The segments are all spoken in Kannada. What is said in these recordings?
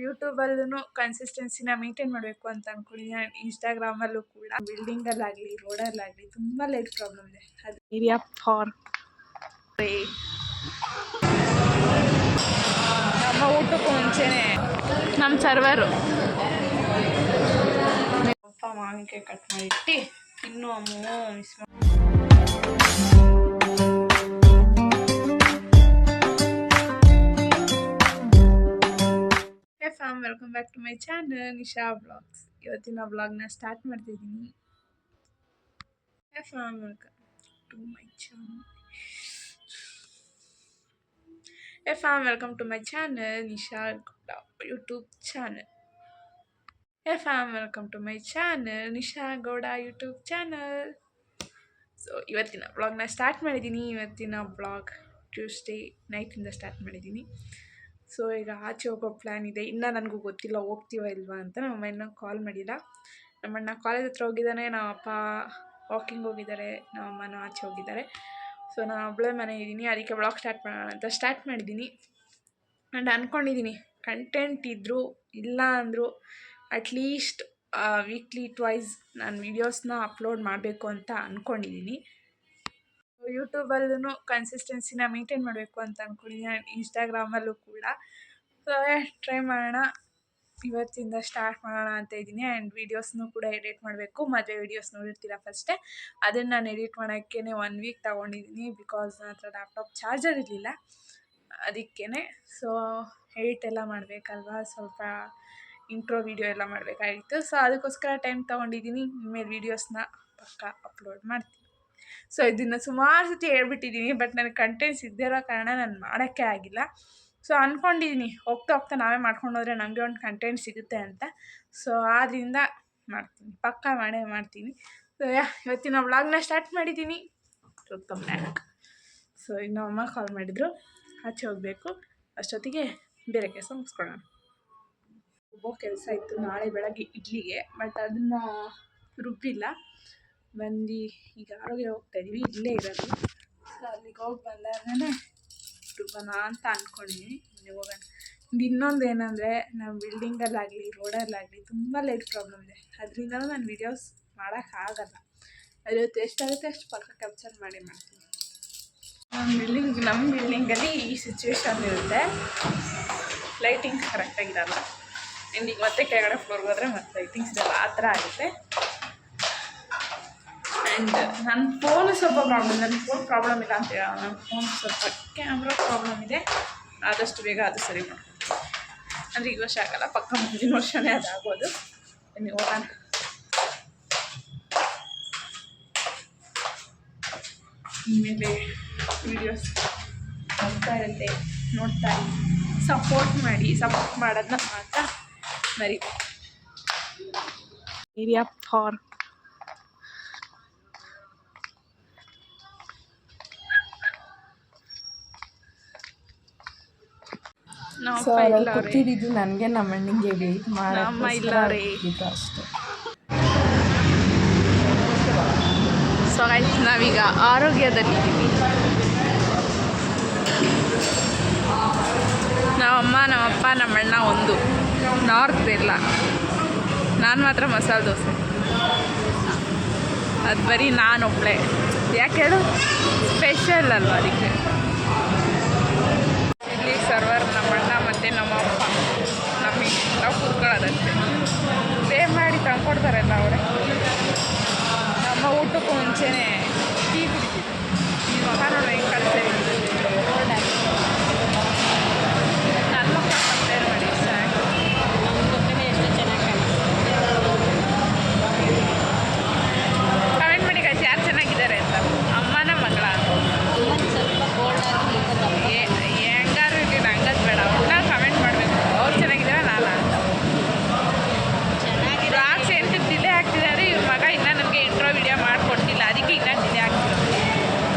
ಯೂಟ್ಯೂಬಲ್ಲೂ ಕನ್ಸಿಸ್ಟೆನ್ಸಿನ ಮೇಂಟೈನ್ ಮಾಡಬೇಕು ಅಂತ ಅಂದ್ಕೊಂಡಿದ್ದೀನಿ. ಇನ್ಸ್ಟಾಗ್ರಾಮಲ್ಲೂ ಕೂಡ ಬಿಲ್ಡಿಂಗಲ್ಲಾಗಲಿ ರೋಡಲ್ಲಾಗಲಿ ತುಂಬ ಲೈಟ್ ಪ್ರಾಬ್ಲಮ್ ಇದೆ. ಅದು ಏರಿಯಾ ಫಾರ್ ನಮ್ಮ ಊಟಕ್ಕೂ ಮುಂಚೆನೇ ನಮ್ಮ ಸರ್ವರು ಅಪ್ಪ ಮಾವಿನಕಾಯಿ ಕಟ್ ಮಾಡಿಟ್ಟು ಇನ್ನೂ ಅಮ್ಮ miss fam welcome back to my channel Nisha blogs. ಇವತ್ತಿನ ಬ್ಲಾಗ್ನ ಸ್ಟಾರ್ಟ್ ಮಾಡ್ತಿದ್ದೀನಿ. Fam welcome to my channel. Fam welcome to my channel Nisha YouTube channel. Fam welcome to my channel Nisha Gowda YouTube channel. So ಇವತ್ತಿನ ಬ್ಲಾಗ್ನ ಸ್ಟಾರ್ಟ್ ಮಾಡಿದ್ದೀನಿ. ಇವತ್ತಿನ ಬ್ಲಾಗ್ ಟ್ಯೂಸ್ಡೇ ನೈಟಿಂದ ಸ್ಟಾರ್ಟ್ ಮಾಡಿದ್ದೀನಿ. ಸೊ ಈಗ ಆಚೆ ಹೋಗೋ ಪ್ಲ್ಯಾನ್ ಇದೆ. ಇನ್ನೂ ನನಗೂ ಗೊತ್ತಿಲ್ಲ ಹೋಗ್ತೀವ ಇಲ್ವಾ ಅಂತ. ನಮ್ಮಮ್ಮ ಇನ್ನೂ ಕಾಲ್ ಮಾಡಿಲ್ಲ. ನಮ್ಮಣ್ಣ ಕಾಲೇಜ್ ಹತ್ರ ಹೋಗಿದ್ದಾನೆ, ನಮ್ಮಪ್ಪ ವಾಕಿಂಗ್ ಹೋಗಿದ್ದಾರೆ, ನಮ್ಮಮ್ಮನೂ ಆಚೆ ಹೋಗಿದ್ದಾರೆ. ಸೊ ನಾನು ಒಬ್ಬಳೇ ಮನೆ ಇದ್ದೀನಿ, ಅದಕ್ಕೆ ಬ್ಲಾಗ್ ಸ್ಟಾರ್ಟ್ ಮಾಡೋಣ ಅಂತ ಸ್ಟಾರ್ಟ್ ಮಾಡಿದ್ದೀನಿ. ಆ್ಯಂಡ್ ಅಂದ್ಕೊಂಡಿದ್ದೀನಿ ಕಂಟೆಂಟ್ ಇದ್ದರೂ ಇಲ್ಲ ಅಂದರೂ ಅಟ್ಲೀಸ್ಟ್ ವೀಕ್ಲಿ ಟ್ವೈಸ್ ನಾನು ವೀಡಿಯೋಸ್ನ ಅಪ್ಲೋಡ್ ಮಾಡಬೇಕು ಅಂತ ಅಂದ್ಕೊಂಡಿದ್ದೀನಿ. ಯೂಟ್ಯೂಬಲ್ಲೂ ಕನ್ಸಿಸ್ಟೆನ್ಸಿನ ಮೇಂಟೈನ್ ಮಾಡಬೇಕು ಅಂತ ಅಂದ್ಕೊಂಡಿದ್ದೀನಿ. ಇನ್ಸ್ಟಾಗ್ರಾಮಲ್ಲೂ ಕೂಡ ಸೊ ಟ್ರೈ ಮಾಡೋಣ, ಇವತ್ತಿಂದ ಸ್ಟಾರ್ಟ್ ಮಾಡೋಣ ಅಂತ ಇದ್ದೀನಿ. ಆ್ಯಂಡ್ ವೀಡಿಯೋಸ್ನೂ ಕೂಡ ಎಡಿಟ್ ಮಾಡಬೇಕು. ಮದುವೆ ವೀಡಿಯೋಸ್ ನೋಡಿರ್ತೀರ ಫಸ್ಟೇ, ಅದನ್ನು ನಾನು ಎಡಿಟ್ ಮಾಡೋಕ್ಕೇ 1 ವೀಕ್ ತೊಗೊಂಡಿದ್ದೀನಿ. ಬಿಕಾಸ್ ನನ್ನ ಹತ್ರ ಲ್ಯಾಪ್ಟಾಪ್ ಚಾರ್ಜರ್ ಇರಲಿಲ್ಲ, ಅದಕ್ಕೇ. ಸೊ ಎಡಿಟ್ ಎಲ್ಲ ಮಾಡಬೇಕಲ್ವಾ, ಸ್ವಲ್ಪ ಇಂಟ್ರೋ ವೀಡಿಯೋ ಎಲ್ಲ ಮಾಡಬೇಕಾಗಿತ್ತು. ಸೊ ಅದಕ್ಕೋಸ್ಕರ ಟೈಮ್ ತೊಗೊಂಡಿದ್ದೀನಿ. ಇನ್ಮೇಲೆ ವೀಡಿಯೋಸ್ನ ಪಕ್ಕಾ ಅಪ್ಲೋಡ್ ಮಾಡ್ತೀನಿ. ಸೊ ಇದನ್ನು ಸುಮಾರು ಸತಿ ಹೇಳ್ಬಿಟ್ಟಿದ್ದೀನಿ, ಬಟ್ ನನಗೆ ಕಂಟೆಂಟ್ಸ್ ಇದ್ದಿರೋ ಕಾರಣ ನಾನು ಮಾಡೋಕ್ಕೆ ಆಗಿಲ್ಲ. ಸೊ ಅಂದ್ಕೊಂಡಿದ್ದೀನಿ ಹೋಗ್ತಾ ಹೋಗ್ತಾ ನಾವೇ ಮಾಡ್ಕೊಂಡು ಹೋದರೆ ನಮಗೆ ಒಂದು ಕಂಟೆಂಟ್ ಸಿಗುತ್ತೆ ಅಂತ. ಸೊ ಆದ್ದರಿಂದ ಮಾಡ್ತೀನಿ, ಪಕ್ಕಾ ಮಾಡೇ ಮಾಡ್ತೀನಿ. ಸೊ ಇವತ್ತಿನ ವ್ಲಾಗ್ನ ಸ್ಟಾರ್ಟ್ ಮಾಡಿದ್ದೀನಿ. Welcome back. ಸೊ ಇನ್ನು ಅಮ್ಮ ಕಾಲ್ ಮಾಡಿದರು, ಆಚೆ ಹೋಗಬೇಕು. ಅಷ್ಟೊತ್ತಿಗೆ ಬೇರೆ ಕೆಲಸ ಮುಗಿಸ್ಕೊಳ್ಳೋಣ. ಒಬ್ಬ ಕೆಲಸ ಇತ್ತು ನಾಳೆ ಬೆಳಗ್ಗೆ ಇಡ್ಲಿಗೆ, ಬಟ್ ಅದನ್ನು ರುಬ್ಬಿಲ್ಲ. ಬಂದು ಈಗ ಆರೋಗ್ಯ ಹೋಗ್ತಾಯಿದ್ದೀವಿ, ಇಲ್ಲೇ ಇರೋದು. ಸೊ ಅಲ್ಲಿಗೆ ಹೋಗಿ ಬಂದಾಗಲೇ ರುಬ್ಬನ ಅಂತ ಅಂದ್ಕೊಂಡಿದ್ದೀನಿ. ಹೋಗೋಣ. ಇನ್ನೊಂದು ಏನಂದರೆ ನಮ್ಮ ಬಿಲ್ಡಿಂಗಲ್ಲಾಗಲಿ ರೋಡಲ್ಲಾಗಲಿ ತುಂಬ ಲೈಟ್ ಪ್ರಾಬ್ಲಮ್ ಇದೆ. ಅದರಿಂದಲೂ ನಾನು ವೀಡಿಯೋಸ್ ಮಾಡೋಕ್ಕಾಗಲ್ಲ. ಇವತ್ತು ಎಷ್ಟಾಗುತ್ತೆ ಅಷ್ಟು ಪಕ್ಕ ಕ್ಯಾಪ್ಚರ್ ಮಾಡ್ತೀನಿ. ನಮ್ಮ ಬಿಲ್ಡಿಂಗಲ್ಲಿ ಈ ಸಿಚುವೇಶನ್ ಇರುತ್ತೆ, ಲೈಟಿಂಗ್ಸ್ ಕರೆಕ್ಟಾಗಿರಲ್ಲ. ಆ್ಯಂಡ್ ಈಗ ಮತ್ತೆ ಕೆಳಗಡೆ ಫ್ಲೋರ್ಗೆ ಹೋದರೆ ಮತ್ತೆ ಲೈಟಿಂಗ್ಸ್ ಇರಲ್ಲ, ಆ ಥರ ಆಗುತ್ತೆ. ಆ್ಯಂಡ್ ನನ್ನ ಫೋನು ಸ್ವಲ್ಪ ಪ್ರಾಬ್ಲಮ್. ನನ್ನ ಫೋನ್ ಪ್ರಾಬ್ಲಮ್ ಇಲ್ಲ ಅಂತ ಹೇಳೋಣ, ನನ್ನ ಫೋನ್ ಸ್ವಲ್ಪ ಕ್ಯಾಮ್ರಾ ಪ್ರಾಬ್ಲಮ್ ಇದೆ. ಆದಷ್ಟು ಬೇಗ ಅದು ಸರಿ ಮಾಡ್ತೀನಿ. ಅಂದರೆ ಈ ವರ್ಷ ಆಗಲ್ಲ, ಪಕ್ಕ ಮುಂದಿನ ವರ್ಷವೇ ಅದಾಗೋದು. ನೀವು ಹೋಗೋಣ. ಇನ್ಮೇಲೆ ವೀಡಿಯೋಸ್ ಹೋಗ್ತಾ ಇರುತ್ತೆ, ನೋಡ್ತಾ ಸಪೋರ್ಟ್ ಮಾಡಿ. ಸಪೋರ್ಟ್ ಮಾಡೋದನ್ನ ಮಾತ್ರ ಮರಿಬೇಕು. ಏರಿಯಾ ಫಾರ್ ಕೂತಿದ್ದು ನನಗೆ ನಮ್ಮ ಅಣ್ಣಂಗೆ ವೆಯ್ಟ್ ಮಾಡೋದು ಅಷ್ಟೇ. ಸೊ ನಾವೀಗ ಆರೋಗ್ಯದಲ್ಲಿದ್ದೀವಿ. ನಮ್ಮಮ್ಮ ನಮ್ಮಪ್ಪ ನಮ್ಮಣ್ಣ ಒಂದು ನಾರ್ತ್ ಇಲ್ಲ, ನಾನು ಮಾತ್ರ ಮಸಾಲೆ ದೋಸೆ. ಅದು ಬರೀ ನಾನೊಬ್ಬಳೆ. ಯಾಕೆ ಹೇಳು, ಸ್ಪೆಷಲ್ ಅಲ್ವ ಅದಕ್ಕೆ. ಇಲ್ಲಿ ಸರ್ವರ್ ನಮ್ಮಣ್ಣ ಮತ್ತು ನಮ್ಮಪ್ಪ, ನಮಗೆ ನಾವು ಕೂತ್ಕೊಳ್ಳೋದಂತೆ. ಪೇ ಮಾಡಿ ತಂದ್ಕೊಡ್ತಾರಲ್ಲ ಅವರೇ. ನಮ್ಮ ಊಟಕ್ಕೂ ಮುಂಚೆನೇ ಟೀ ಕುಡಿತೀವಿ. ಈ ಮಗ ನೋಡೋ ಹೆಂಗೆ ಕಳಿಸ್ತೇವೆ. ನನ್ನ ಮಕ್ಕಳು ಕಂಪೇರ್ ಮಾಡಿ ಸಾಕು. ಎಷ್ಟು ಚೆನ್ನಾಗಿ ಕಮೆಂಟ್ ಮಾಡಿ ಕಳಿಸಿ ಯಾರು ಚೆನ್ನಾಗಿದ್ದಾರೆ ಅಂತ. ಅಮ್ಮನ ಮಗಳ ಹೆಂಗಾರು ಇರಲಿ, ನಂಗದು ಬೇಡ. ಅವ್ರನ್ನ ಕಮೆಂಟ್ ಮಾಡಬೇಕು, ಅವ್ರು ಚೆನ್ನಾಗಿದ್ದಾರೆ ನಾನು ಅಂತ. ಬ್ಲಾಗ್ಸ್ ಏನಕ್ಕೆ ಡಿಲೇ ಆಗ್ತಿದ್ದಾರೆ, ಇವ್ರ ಮಗ ಇನ್ನೂ ನಮಗೆ ಇಂಟ್ರೋ ವಿಡಿಯೋ ಮಾಡಿಕೊಟ್ಟಿಲ್ಲ, ಅದಕ್ಕೆ ಇನ್ನೂ ಡಿಲೇ ಆಗ್ತಿರೋದು.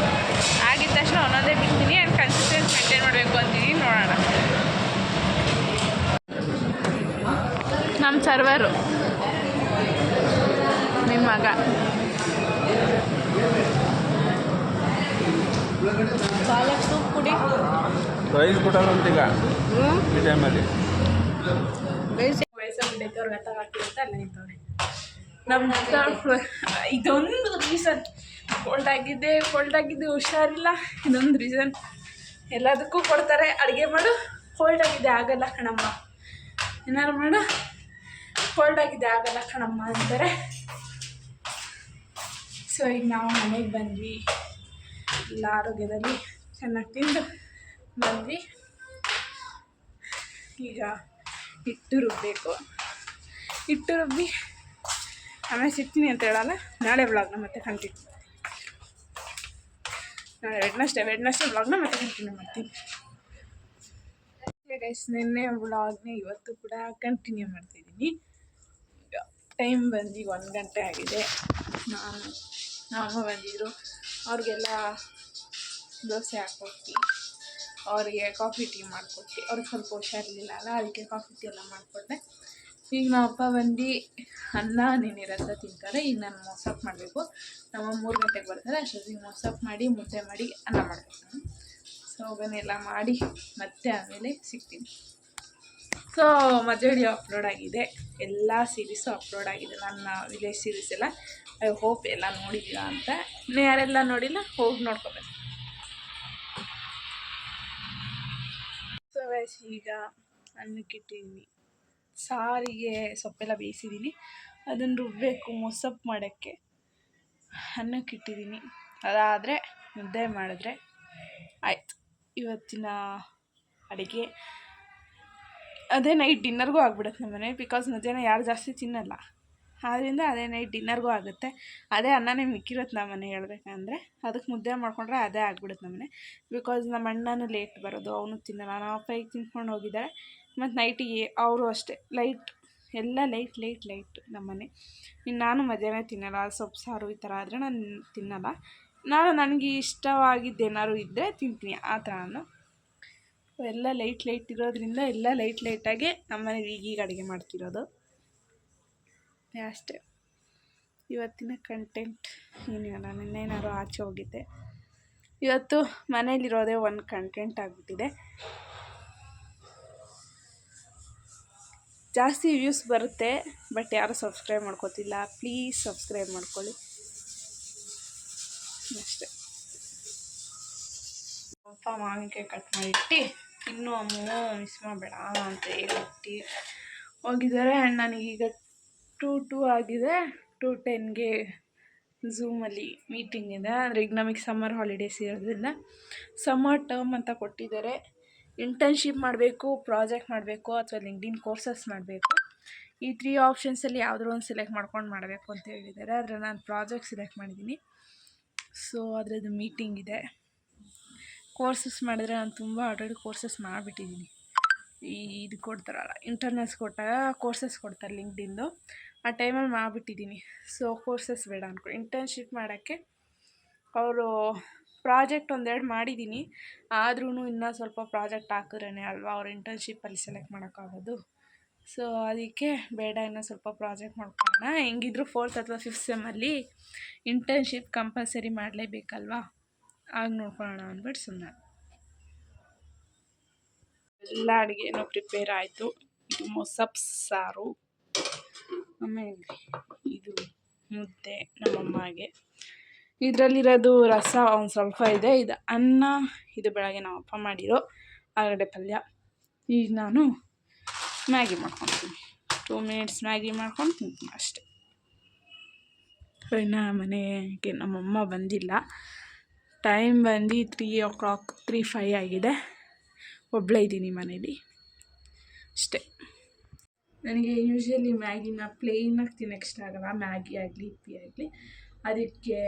ಆಗಿದ ತಕ್ಷಣ ಒಂದೊಂದೇ ಬಿಡ್ತೀನಿ. ಆ್ಯಂಡ್ ಕನ್ಸಿಸ್ಟೆನ್ಸ್ ಮೇಂಟೈನ್ ಮಾಡಬೇಕು ಅಂತೀನಿ. ನೋಡೋಣ. ನಮ್ಮ ಸರ್ವರು ನಿಮ್ಮ ಮಗ ಪಾಲಕ್ ಸೂಪ್ ಕುಡಿ. ರೈಸ್ ಕೊಟ್ಟಂತೀಗ ಈ ಟೈಮಲ್ಲಿ ವಯಸ್ಸಲ್ಲಿ ಬಿಡೈತವ್ರು ಗೊತ್ತಾಗ್ತಿರುತ್ತೆ ಅಂತ ಅಲ್ಲ ನಿಂತವ್ರೆ ನಮ್ಮ ಇದೊಂದು ರೀಸನ್ ಕೋಲ್ಡ್ ಆಗಿದ್ದೆ ಹುಷಾರಿಲ್ಲ. ಇದೊಂದು ರೀಸನ್. ಎಲ್ಲದಕ್ಕೂ ಕೊಡ್ತಾರೆ ಅಡುಗೆ ಮಾಡು, ಕೋಲ್ಡ್ ಆಗಿದೆ ಆಗಲ್ಲ ಕಣಮ್ಮ, ಏನಾರು ಮಾಡು, ಕೋಲ್ಡ್ ಆಗಿದೆ ಆಗಲ್ಲ ಕಣಮ್ಮ ಅಂತಾರೆ. ಸೊ ಈಗ ನಾವು ಮನೆಗೆ ಬಂದ್ವಿ, ಎಲ್ಲ ಆರೋಗ್ಯದಲ್ಲಿ ಚೆನ್ನಾಗಿ ತಿಂದು ಬಂದ್ವಿ. ಈಗ ಹಿಟ್ಟು ರುಬ್ಬಬೇಕು. ಹಿಟ್ಟು ರುಬ್ಬಿ ಆಮೇಲೆ ಸಿಗ್ತೀನಿ ಅಂತ ಹೇಳಲ್ಲ, ನಾಳೆ ವ್ಲಾಗ್ನ ಮತ್ತೆ ಕಂಟಿನ್ಯೂ. ನಾಳೆ ವೆಡ್ನಸ್ಡೇ ವ್ಲಾಗ್ನ ಮತ್ತೆ ಕಂಟಿನ್ಯೂ ಮಾಡ್ತೀನಿ. ಗೈಸ್, ನಿನ್ನೆ ವ್ಲಾಗ್ನೇ ಇವತ್ತು ಕೂಡ ಕಂಟಿನ್ಯೂ ಮಾಡ್ತಾಯಿದ್ದೀನಿ. ಈಗ ಟೈಮ್ ಬಂದು ಈಗ 1 ಗಂಟೆ ಆಗಿದೆ. ನಮ್ಮ ಬಂದಿದ್ದರು, ಅವ್ರಿಗೆಲ್ಲ ದೋಸೆ ಹಾಕ್ಕೊಟ್ಟು, ಅವರಿಗೆ ಕಾಫಿ ಟೀ ಮಾಡಿಕೊಟ್ಟು, ಅವ್ರಿಗೆ ಸ್ವಲ್ಪ ಹುಷಾರಿರಲಿಲ್ಲ ಅಲ್ಲ, ಅದಕ್ಕೆ ಕಾಫಿ ಟೀ ಎಲ್ಲ ಮಾಡಿಕೊಟ್ಟೆ. ಈಗ ನಮ್ಮ ಅಪ್ಪ ಬಂದು ಅನ್ನ ನೆನೆರತ್ತ ತಿಂತಾರೆ. ಈಗ ನಾನು ಮೊಸಪ್ ಮಾಡಬೇಕು. ನಮ್ಮ 3 ಗಂಟೆಗೆ ಬರ್ತಾರೆ, ಅಷ್ಟೊತ್ತಿಗೆ ಮೊಸಪ್ ಮಾಡಿ ಮುದ್ದೆ ಮಾಡಿ ಅನ್ನ ಮಾಡಬೇಕು ನಾನು. ಸೊ ಅವನ್ನೆಲ್ಲ ಮಾಡಿ ಮತ್ತೆ ಆಮೇಲೆ ಸಿಗ್ತೀನಿ. ಸೊ ಮದುವೆ ವಿಡಿಯೋ ಅಪ್ಲೋಡ್ ಆಗಿದೆ, ಎಲ್ಲ ಸೀರೀಸು ಅಪ್ಲೋಡ್ ಆಗಿದೆ, ನನ್ನ ವಿಲೇಜ್ ಸೀರೀಸ್ ಎಲ್ಲ. ಐ ಹೋಪ್ ಎಲ್ಲ ನೋಡಿದ್ದೀರಾ ಅಂತ. ಇನ್ನು ಯಾರೆಲ್ಲ ನೋಡಿಲ್ಲ ಹೋಗಿ ನೋಡ್ಕೊಬೇಕು. ಸೊ ವೈಸ್ ಈಗ ಅನ್ನಕ್ಕಿಟ್ಟಿದ್ದೀನಿ, ಸಾರಿಗೆ ಸೊಪ್ಪೆಲ್ಲ ಬೇಯಿಸಿದ್ದೀನಿ, ಅದನ್ನು ರುಬ್ಬಬೇಕು ಮೊಸಪ್ಪು ಮಾಡೋಕ್ಕೆ. ಅನ್ನಕ್ಕಿಟ್ಟಿದ್ದೀನಿ, ಅದಾದರೆ ಮುದ್ದೆ ಮಾಡಿದ್ರೆ ಆಯಿತು. ಇವತ್ತಿನ ಅಡುಗೆ ಅದೇ ನೈಟ್ ಡಿನ್ನರ್ಗೂ ಆಗಿಬಿಡುತ್ತೆ ನಮ್ಮ ಮನೆ. ಬಿಕಾಸ್ ಮಧ್ಯಾಹ್ನ ಯಾರು ಜಾಸ್ತಿ ತಿನ್ನಲ್ಲ, ಆದ್ದರಿಂದ ಅದೇ ನೈಟ್ ಡಿನ್ನರ್ಗೂ ಆಗುತ್ತೆ. ಅದೇ ಅನ್ನನೇ ಮಿಕ್ಕಿರುತ್ತೆ ನಮ್ಮ ಮನೆ ಹೇಳ್ಬೇಕಂದ್ರೆ. ಅದಕ್ಕೆ ಮುದ್ದೆ ಮಾಡ್ಕೊಂಡ್ರೆ ಅದೇ ಆಗಿಬಿಡುತ್ತೆ ನಮ್ಮ ಮನೆ. ಬಿಕಾಸ್ ನಮ್ಮ ಅಣ್ಣನೂ ಲೇಟ್ ಬರೋದು, ಅವನು ತಿನ್ನಲ್ಲ. ನಮ್ಮ ಅಪ್ಪ ಈಗ ತಿನ್ಕೊಂಡು ಹೋಗಿದ್ದಾರೆ. ಮತ್ತು ನೈಟಿಗೆ ಅವರು ಅಷ್ಟೇ ಲೈಟ್, ಎಲ್ಲ ಲೈಟ್ ನಮ್ಮ ಮನೆ. ಇನ್ನು ನಾನು ಮಧ್ಯಾಹ್ನ ತಿನ್ನಲ್ಲ, ಸೊಪ್ಪು ಸಾರು ಈ ಥರ ಆದರೆ ನಾನು ತಿನ್ನಲ್ಲ. ನನಗೆ ಇಷ್ಟವಾಗಿದ್ದೇನಾದ್ರು ಇದ್ದರೆ ತಿಂತೀನಿ, ಆ ಥರ ನಾನು. ಎಲ್ಲ ಲೈಟ್ ಇರೋದ್ರಿಂದ ಎಲ್ಲ ಲೈಟಾಗಿ ನಮ್ಮ ಮನೇಲಿ ಈಗೀಗ ಅಡುಗೆ ಮಾಡ್ತಿರೋದು ಅಷ್ಟೇ. ಇವತ್ತಿನ ಕಂಟೆಂಟ್ ಏನಿಲ್ಲ. ನಿನ್ನೇನಾದ್ರು ಆಚೆ ಹೋಗಿದ್ದೆ, ಇವತ್ತು ಮನೇಲಿರೋದೇ ಒಂದು ಕಂಟೆಂಟ್ ಆಗಿಬಿಟ್ಟಿದೆ. ಜಾಸ್ತಿ ವ್ಯೂಸ್ ಬರುತ್ತೆ, ಬಟ್ ಯಾರೂ ಸಬ್ಸ್ಕ್ರೈಬ್ ಮಾಡ್ಕೋತಿಲ್ಲ. ಪ್ಲೀಸ್ ಸಬ್ಸ್ಕ್ರೈಬ್ ಮಾಡ್ಕೊಳ್ಳಿ ಅಷ್ಟೇ. ಅಪ್ಪ ಮಾವಿನಕಾಯಿ ಕಟ್ ಮಾಡಿಟ್ಟು ಇನ್ನೂ ಅಮ್ಮ ಮಿಸ್ ಮಾಡಬೇಡ ಅಂತ ಹೇಳಿಟ್ಟು ಹೋಗಿದ್ದಾರೆ. ಆ್ಯಂಡ್ ನನಗೀಗ 2 ಆಗಿದೆ. 2:10ಗೆ ಝೂಮಲ್ಲಿ ಮೀಟಿಂಗ್ ಇದೆ. ಅಂದರೆ ಈಗ ನಮಗೆ ಸಮ್ಮರ್ ಹಾಲಿಡೇಸ್ ಇರೋದ್ರಿಂದ ಸಮ್ಮರ್ ಟರ್ಮ್ ಅಂತ ಕೊಟ್ಟಿದ್ದಾರೆ. ಇಂಟರ್ನ್ಶಿಪ್ ಮಾಡಬೇಕು, ಪ್ರಾಜೆಕ್ಟ್ ಮಾಡಬೇಕು, ಅಥವಾ ಲಿಂಕ್ಡ್ಇನ್ ಕೋರ್ಸಸ್ ಮಾಡಬೇಕು. ಈ 3 ಆಪ್ಷನ್ಸಲ್ಲಿ ಯಾವುದಾದ್ರು ಒಂದು ಸೆಲೆಕ್ಟ್ ಮಾಡ್ಕೊಂಡು ಮಾಡಬೇಕು ಅಂತ ಹೇಳಿದ್ದಾರೆ. ಆದರೆ ನಾನು ಪ್ರಾಜೆಕ್ಟ್ ಸೆಲೆಕ್ಟ್ ಮಾಡಿದ್ದೀನಿ. ಸೊ ಅದರದ್ದು ಮೀಟಿಂಗ್ ಇದೆ. ಕೋರ್ಸಸ್ ಮಾಡಿದ್ರೆ ನಾನು ತುಂಬ ಆಲ್ರೆಡಿ ಕೋರ್ಸಸ್ ಮಾಡಿಬಿಟ್ಟಿದ್ದೀನಿ. ಇದು ಕೊಡ್ತಾರಲ್ಲ ಇಂಟರ್ನಲ್ಸ್ ಕೊಟ್ಟಾಗ ಕೋರ್ಸಸ್ ಕೊಡ್ತಾರೆ ಲಿಂಕ್ಡ್ಇನ್ದು, ಆ ಟೈಮಲ್ಲಿ ಮಾಡಿಬಿಟ್ಟಿದ್ದೀನಿ. ಸೊ ಕೋರ್ಸಸ್ ಬೇಡ ಅಂದ್ಕೊಂಡು ಇಂಟರ್ನ್ಶಿಪ್ ಮಾಡೋಕ್ಕೆ ಅವರು ಪ್ರಾಜೆಕ್ಟ್ 1-2 ಮಾಡಿದ್ದೀನಿ. ಆದ್ರೂ ಇನ್ನೂ ಸ್ವಲ್ಪ ಪ್ರಾಜೆಕ್ಟ್ ಹಾಕಿದ್ರೇ ಅಲ್ವಾ ಅವ್ರು ಇಂಟರ್ನ್ಶಿಪ್ಪಲ್ಲಿ ಸೆಲೆಕ್ಟ್ ಮಾಡೋಕ್ಕಾಗೋದು. ಸೊ ಅದಕ್ಕೆ ಬೇಡ, ಇನ್ನೂ ಸ್ವಲ್ಪ ಪ್ರಾಜೆಕ್ಟ್ ಮಾಡ್ಕೊಳ್ಳೋಣ. ಹೆಂಗಿದ್ರು 4th ಅಥವಾ 5th ಸೆಮ್ಮಲ್ಲಿ ಇಂಟರ್ನ್ಶಿಪ್ ಕಂಪಲ್ಸರಿ ಮಾಡಲೇಬೇಕಲ್ವಾ, ಆಗ ನೋಡ್ಕೊಳ್ಳೋಣ ಅಂದ್ಬಿಟ್ಟು ಸುಮ್ಮನೆ. ಎಲ್ಲ ಅಡುಗೆನೂ ಪ್ರಿಪೇರ್ ಆಯಿತು. ಇದು ಮೊಸಪ್ ಸಾರು, ಆಮೇಲೆ ಇದು ಮುದ್ದೆ ನಮ್ಮಮ್ಮಗೆ. ಇದರಲ್ಲಿರೋದು ರಸ ಒಂದು ಸ್ವಲ್ಪ ಇದೆ. ಇದು ಅನ್ನ, ಇದು ಬೆಳಗ್ಗೆ ನಮ್ಮ ಅಪ್ಪ ಮಾಡಿರೋ ಆಲೂಗಡ್ಡೆ ಪಲ್ಯ. ಈಗ ನಾನು ಮ್ಯಾಗಿ ಮಾಡ್ಕೊತೀನಿ, 2 ಮಿನಿಟ್ಸ್ ಮ್ಯಾಗಿ ಮಾಡ್ಕೊಂಡು ತಿಂತೀನಿ ಅಷ್ಟೇ. ಇನ್ನು ಮನೆಗೆ ನಮ್ಮಮ್ಮ ಬಂದಿಲ್ಲ. ಟೈಮ್ ಬಂದು 3:05 ಆಗಿದೆ. ಒಬ್ಬಳೇ ಇದ್ದೀನಿ ಮನೇಲಿ ಅಷ್ಟೇ. ನನಗೆ ಯೂಶ್ವಲಿ ಮ್ಯಾಗಿನ ಪ್ಲೇನಾಗಿ ತಿನ್ನೋಕ್ಕೆ ಇಷ್ಟ ಆಗಲ್ಲ. ಮ್ಯಾಗಿ ಆಗಲಿ ಇಪ್ಪಿ ಆಗಲಿ, ಅದಕ್ಕೆ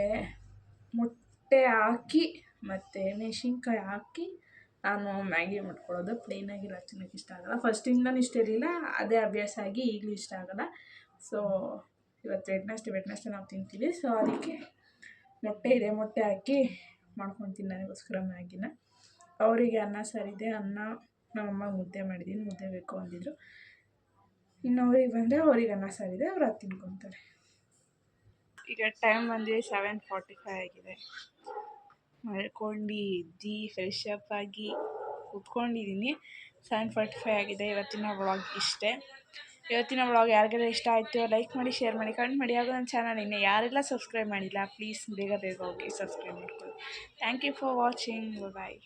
ಮೊಟ್ಟೆ ಹಾಕಿ ಮತ್ತು ಮೆಣಸಿನ್ಕಾಯಿ ಹಾಕಿ ನಾನು ಮ್ಯಾಗಿ ಮಾಡ್ಕೊಳ್ಳೋದು. ಪ್ಲೇನಾಗಿರೋ ತಿನ್ನೋಕ್ಕೆ ಇಷ್ಟ ಆಗಲ್ಲ. ಫಸ್ಟಿಂದನೂ ಇಷ್ಟ ಇರಲಿಲ್ಲ, ಅದೇ ಅಭ್ಯಾಸ ಆಗಿ ಈಗಲೂ ಇಷ್ಟ ಆಗಲ್ಲ. ಸೊ ಇವತ್ತು ವೆಡ್ನಸ್ಡೇ ನಾವು ತಿಂತೀವಿ. ಸೊ ಅದಕ್ಕೆ ಮೊಟ್ಟೆ ಇದೆ, ಮೊಟ್ಟೆ ಹಾಕಿ ಮಾಡ್ಕೊತೀನಿ ನನಗೋಸ್ಕರ ಮ್ಯಾಗಿನ. ಅವರಿಗೆ ಅನ್ನ ಸಾರಿದೆ, ಅನ್ನ ನಮ್ಮಮ್ಮ ಮುದ್ದೆ ಮಾಡಿದ್ದೀನಿ, ಮುದ್ದೆ ಬೇಕು ಅಂದಿದ್ರು. ಇನ್ನು ಅವ್ರಿಗೆ ಬಂದರೆ ಅವ್ರಿಗೆ ಅನ್ನ ಸಾರಿದೆ, ಅವ್ರು ಅದು ತಿನ್ಕೊತಾರೆ. ಈಗ ಟೈಮ್ ಬಂದು 7:45 ಆಗಿದೆ. ಮಾಡ್ಕೊಂಡು ಎದ್ದು ಫ್ರೆಶ್ ಅಪ್ ಆಗಿ ಕೂತ್ಕೊಂಡಿದ್ದೀನಿ. 7:45 ಆಗಿದೆ. ಇವತ್ತಿನ ವ್ಲಾಗ್ ಇಷ್ಟೇ. ಇವತ್ತಿನ ವ್ಲಾಗ್ ಯಾರಿಗೆಲ್ಲ ಇಷ್ಟ ಆಯಿತು ಲೈಕ್ ಮಾಡಿ, ಶೇರ್ ಮಾಡಿ, ಕಮೆಂಟ್ ಮಾಡಿ. ಹಾಗೂ ನನ್ನ ಚಾನಲ್ ಇನ್ನೂ ಯಾರೆಲ್ಲ ಸಬ್ಸ್ಕ್ರೈಬ್ ಮಾಡಿಲ್ಲ ಪ್ಲೀಸ್ ಬೇಗ ಹೋಗಿ ಸಬ್ಸ್ಕ್ರೈಬ್ ಮಾಡ್ಕೊಳ್ಳಿ. Thank you for watching. Bye.